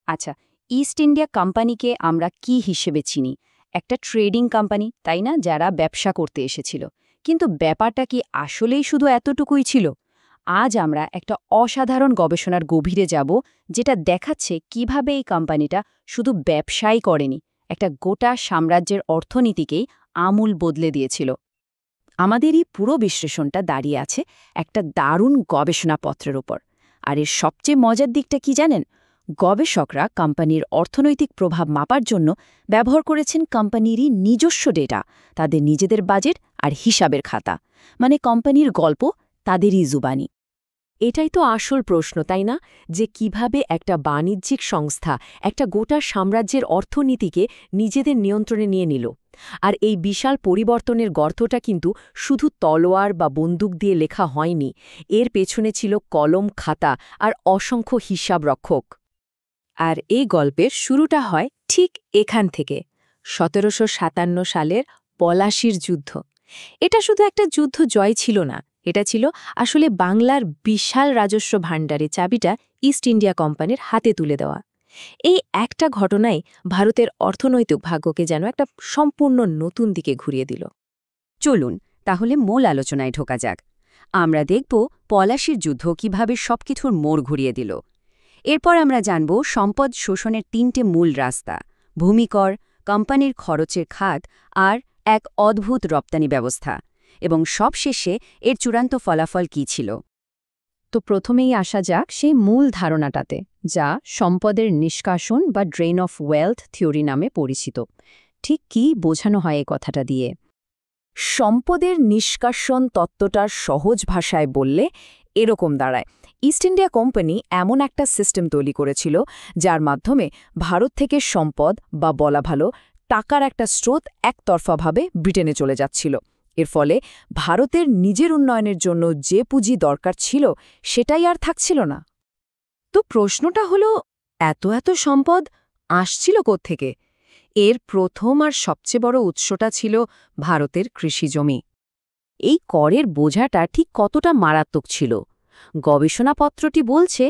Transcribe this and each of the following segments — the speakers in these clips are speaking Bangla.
আচ্ছা, ইস্ট ইন্ডিয়া কোম্পানিকে আমরা কি হিসেবে চিনি? একটা ট্রেডিং কোম্পানি, তাই না, যারা ব্যবসা করতে এসেছিল। কিন্তু ব্যাপারটা কি আসলেই শুধু এতটুকুই ছিল? আজ আমরা একটা অসাধারণ গবেষণার গভীরে যাব, যেটা দেখাচ্ছে কিভাবে এই কোম্পানিটা শুধু ব্যবসাই করেনি, একটা গোটা সাম্রাজ্যের অর্থনীতিকেই আমূল বদলে দিয়েছিল। আমাদের এই পুরো বিশ্লেষণটা দাঁড়িয়ে আছে একটা দারুণ গবেষণাপত্রের উপর। আর এর সবচেয়ে মজার দিকটা কি জানেন? গবেষকরা কোম্পানির অর্থনৈতিক প্রভাব মাপার জন্য ব্যবহার করেছেন কোম্পানিরই নিজস্ব ডেটা, তাদের নিজেদের বাজেট আর হিসাবের খাতা, মানে কোম্পানির গল্প তাদেরই জুবানি। এটাই তো আসল প্রশ্ন, তাই না? যে কিভাবে একটা বাণিজ্যিক সংস্থা একটা গোটা সাম্রাজ্যের অর্থনীতিকে নিজেদের নিয়ন্ত্রণে নিয়ে নিল। আর এই বিশাল পরিবর্তনের গর্তটা কিন্তু শুধু তলোয়ার বা বন্দুক দিয়ে লেখা হয়নি, এর পেছনে ছিল কলম, খাতা আর অসংখ্য হিসাব রক্ষক। আর এই গল্পের শুরুটা হয় ঠিক এখান থেকে, ১৭৫৭ সালের পলাশির যুদ্ধ। এটা শুধু একটা যুদ্ধ জয় ছিল না, এটা ছিল আসলে বাংলার বিশাল রাজস্ব ভাণ্ডারে চাবিটা ইস্ট ইন্ডিয়া কোম্পানির হাতে তুলে দেওয়া। এই একটা ঘটনাই ভারতের অর্থনৈতিক ভাগ্যকে যেন একটা সম্পূর্ণ নতুন দিকে ঘুরিয়ে দিল। চলুন তাহলে মূল আলোচনায় ঢোকা যাক। আমরা দেখব পলাশির যুদ্ধ কিভাবে সবকিছুর মোড় ঘুরিয়ে দিল। এরপর আমরা জানব সম্পদ শোষণের ৩টে মূল রাস্তা: ভূমিকর, কোম্পানির খরচের খাত আর এক অদ্ভুত রপ্তানি ব্যবস্থা। এবং সবশেষে এর চূড়ান্ত ফলাফল কী ছিল। তো প্রথমেই আসা যাক সেই মূল ধারণাটাতে, যা সম্পদের নিষ্কাশন বা ড্রেন অফ ওয়েলথ থিওরি নামে পরিচিত। ঠিক কী বোঝানো হয় এই কথাটা দিয়ে? সম্পদের নিষ্কাশন তত্ত্বটার সহজ ভাষায় বললে এরকম দাঁড়ায়: ইস্ট ইন্ডিয়া কোম্পানি এমন একটা সিস্টেম তৈরি করেছিল যার মাধ্যমে ভারত থেকে সম্পদ, বা বলা ভালো টাকার একটা স্রোত একতরফাভাবে ব্রিটেনে চলে যাচ্ছিল। এর ফলে ভারতের নিজের উন্নয়নের জন্য যে পুঁজি দরকার ছিল সেটাই আর থাকছিল না। তো প্রশ্নটা হলো, এত এত সম্পদ আসছিল কোত্থেকে? এর প্রথম আর সবচেয়ে বড় উৎসটা ছিল ভারতের কৃষিজমি। এই করের বোঝাটা ঠিক কতটা মারাত্মক ছিল? গবেষণাপত্রটি বলছে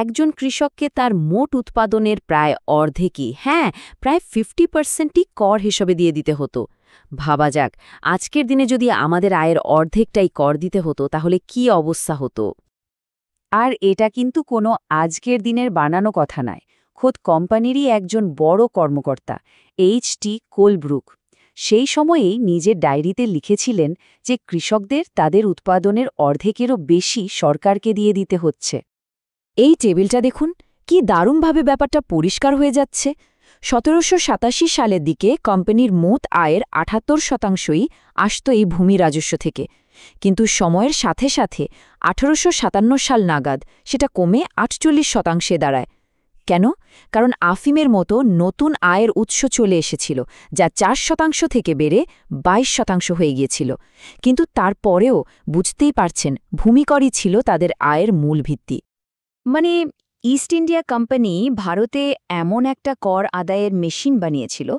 একজন কৃষককে তার মোট উৎপাদনের প্রায় অর্ধেকই, প্রায় 50%ই কর হিসেবে দিয়ে দিতে হতো। ভাবা যাক, আজকের দিনে যদি আমাদের আয়ের অর্ধেকটাই কর দিতে হতো, তাহলে কি অবস্থা হতো? আর এটা কিন্তু কোনো আজকের দিনের বানানো কথা নয়, খোদ কোম্পানিরই একজন বড় কর্মকর্তা, H.T. কোলব্রুক, সেই সময়েই নিজের ডায়েরিতে লিখেছিলেন যে কৃষকদের তাদের উৎপাদনের অর্ধেকেরও বেশি সরকারকে দিয়ে দিতে হচ্ছে। এই টেবিলটা দেখুন, কি দারুণভাবে ব্যাপারটা পরিষ্কার হয়ে যাচ্ছে। ১৭৮৭ সালের দিকে কোম্পানির মোট আয়ের ৭৮% আসত এই ভূমি রাজস্ব থেকে। কিন্তু সময়ের সাথে সাথে ১৮৫৭ সাল নাগাদ সেটা কমে ৪৮% দাঁড়ায়। কেন? কারণ আফিমের মতো নতুন আয়ের উৎস চলে এসেছিল, যা ৪% থেকে বেড়ে ২২% হয়ে গিয়েছিল। কিন্তু তারপরেও বুঝতেই পারছেন, ভূমিকরই ছিল তাদের আয়ের মূল ভিত্তি। মানে ইস্ট ইন্ডিয়া কোম্পানি ভারতে এমন একটা কর আদায়ের মেশিন বানিয়েছিল,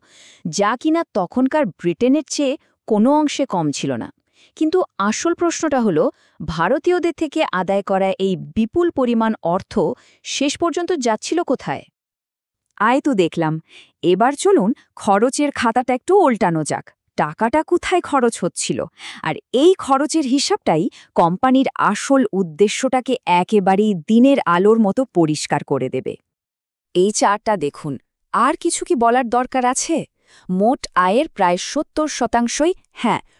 যা কিনা তখনকার ব্রিটেনের চেয়ে কোনো অংশে কম ছিল না। কিন্তু আসল প্রশ্নটা হলো, ভারতীয়দের থেকে আদায় করা এই বিপুল পরিমাণ অর্থ শেষ পর্যন্ত যাচ্ছিল কোথায়? আয় তো দেখলাম, এবার চলুন খরচের খাতাটা একটু উল্টানো যাক। টাকাটা কোথায় খরচ হচ্ছিল, আর এই খরচের হিসাবটাই কোম্পানির আসল উদ্দেশ্যটাকে একেবারেই দিনের আলোর মতো পরিষ্কার করে দেবে। এই চার্টটা দেখুন, আর কিছু কি বলার দরকার আছে? মোট আয়ের প্রায় ৭০%,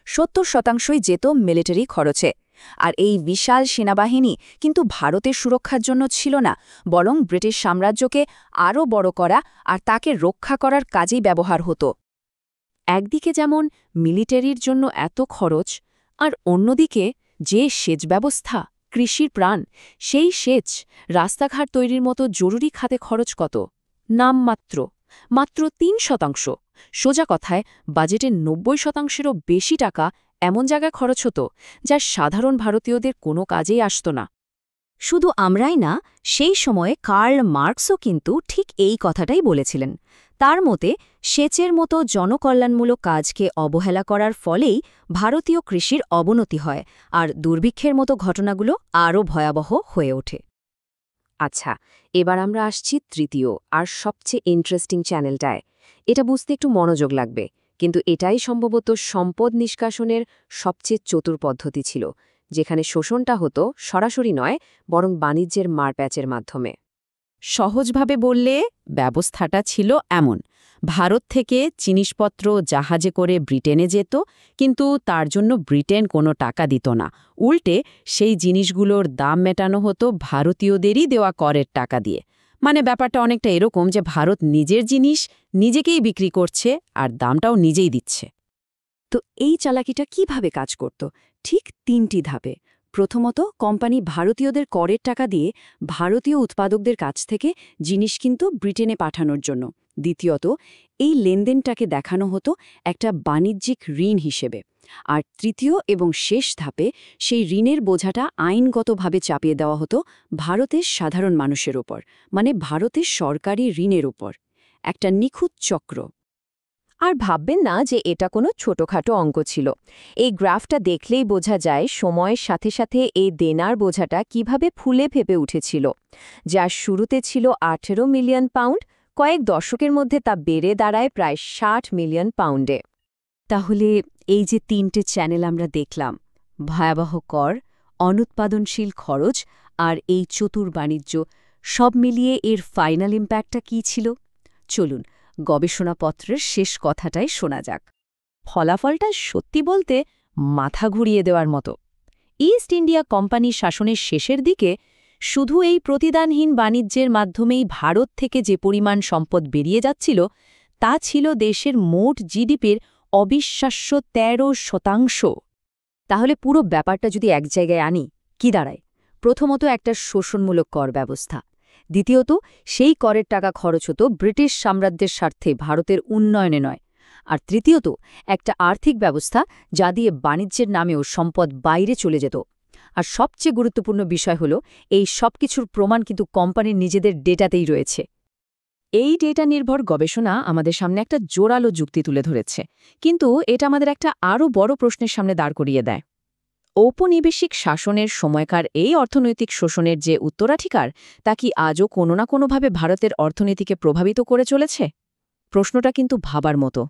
৭০%ই যেত মিলিটারি খরচে। আর এই বিশাল সেনাবাহিনী কিন্তু ভারতের সুরক্ষার জন্য ছিল না, বরং ব্রিটিশ সাম্রাজ্যকে আরও বড় করা আর তাকে রক্ষা করার কাজেই ব্যবহার হতো। একদিকে যেমন মিলিটারির জন্য এত খরচ, আর অন্যদিকে যে সেচ ব্যবস্থা, কৃষির প্রাণ, সেই সেচ, রাস্তাঘাট তৈরির মতো জরুরি খাতে খরচ কত? নামমাত্র, মাত্র ৩%। সোজা কথায় বাজেটের ৯০%-এরও বেশি টাকা এমন জায়গায় খরচ হতো, যা সাধারণ ভারতীয়দের কোনো কাজেই আসত না। শুধু আমরাই না, সেই সময়ে কার্ল মার্কসও কিন্তু ঠিক এই কথাটাই বলেছিলেন। তার মতে, সেচের মতো জনকল্যাণমূলক কাজকে অবহেলা করার ফলেই ভারতীয় কৃষির অবনতি হয়, আর দুর্ভিক্ষের মতো ঘটনাগুলো আরও ভয়াবহ হয়ে ওঠে। আচ্ছা, এবার আমরা আসছি তৃতীয় আর সবচেয়ে ইন্টারেস্টিং চ্যানেলটায়। এটা বুঝতে একটু মনোযোগ লাগবে, কিন্তু এটাই সম্ভবত সম্পদ নিষ্কাশনের সবচেয়ে চতুর পদ্ধতি ছিল, যেখানে শোষণটা হতো সরাসরি নয়, বরং বাণিজ্যের মারপ্যাচের মাধ্যমে। সহজভাবে বললে ব্যবস্থাটা ছিল এমন: ভারত থেকে জিনিসপত্র জাহাজে করে ব্রিটেনে যেত, কিন্তু তার জন্য ব্রিটেন কোনো টাকা দিত না। উল্টে সেই জিনিসগুলোর দাম মেটানো হতো ভারতীয়দেরই দেওয়া করের টাকা দিয়ে। মানে ব্যাপারটা অনেকটা এরকম যে ভারত নিজের জিনিস নিজেকেই বিক্রি করছে আর দামটাও নিজেই দিচ্ছে। তো এই চালাকিটা কিভাবে কাজ করত? ঠিক 3টি ধাপে। প্রথমত, কোম্পানি ভারতীয়দের করের টাকা দিয়ে ভারতীয় উৎপাদকদের কাছ থেকে জিনিস কিনত ব্রিটেনে পাঠানোর জন্য। দ্বিতীয়ত, এই লেনদেনটাকে দেখানো হতো একটা বাণিজ্যিক ঋণ হিসেবে। আর তৃতীয় এবং শেষ ধাপে সেই ঋণের বোঝাটা আইনগতভাবে চাপিয়ে দেওয়া হতো ভারতের সাধারণ মানুষের ওপর, মানে ভারতের সরকারি ঋণের ওপর। একটা নিখুঁত চক্র। আর ভাববেন না যে এটা কোনো ছোটখাটো অঙ্ক ছিল। এই গ্রাফটা দেখলেই বোঝা যায় সময়ের সাথে সাথে এই দেনার বোঝাটা কিভাবে ফুলে ফেপে উঠেছিল। যা শুরুতে ছিল 18 মিলিয়ন পাউন্ড, কয়েক দশকের মধ্যে তা বেড়ে দাঁড়ায় প্রায় 60 মিলিয়ন পাউন্ডে। তাহলে এই যে 3টে চ্যানেল আমরা দেখলাম, ভয়াবহ কর, অনুৎপাদনশীল খরচ আর এই চতুর বাণিজ্য, সব মিলিয়ে এর ফাইনাল ইম্প্যাক্টটা কী ছিল? চলুন গবেষণাপত্রের শেষ কথাটাই শোনা যাক। ফলাফলটা সত্যি বলতে মাথা ঘুরিয়ে দেওয়ার মতো। ইস্ট ইন্ডিয়া কোম্পানি শাসনের শেষের দিকে শুধু এই প্রতিদানহীন বাণিজ্যের মাধ্যমেই ভারত থেকে যে পরিমাণ সম্পদ বেরিয়ে যাচ্ছিল, তা ছিল দেশের মোট জিডিপির অবিশ্বাস্য 13%। তাহলে পুরো ব্যাপারটা যদি এক জায়গায় আনি, কি দাঁড়ায়? প্রথমত, একটা শোষণমূলক কর ব্যবস্থা। দ্বিতীয়ত, সেই করের টাকা খরচ হতো ব্রিটিশ সাম্রাজ্যের স্বার্থে ভারতের উন্নয়নে নয়। আর তৃতীয়ত, একটা আর্থিক ব্যবস্থা যা দিয়ে বাণিজ্যের নামেও সম্পদ বাইরে চলে যেত। আর সবচেয়ে গুরুত্বপূর্ণ বিষয় হল, এই সবকিছুর প্রমাণ কিন্তু কোম্পানির নিজেদের ডেটাতেই রয়েছে। এই ডেটা নির্ভর গবেষণা আমাদের সামনে একটা জোরালো যুক্তি তুলে ধরেছে, কিন্তু এটা আমাদের একটা আরও বড় প্রশ্নের সামনে দাঁড় করিয়ে দেয়। ঔপনিবেশিক শাসনের সময়কার এই অর্থনৈতিক শোষণের যে উত্তরাধিকার, তা কি আজও কোনো না কোনোভাবে ভারতের অর্থনীতিকে প্রভাবিত করে চলেছে? প্রশ্নটা কিন্তু ভাবার মতো।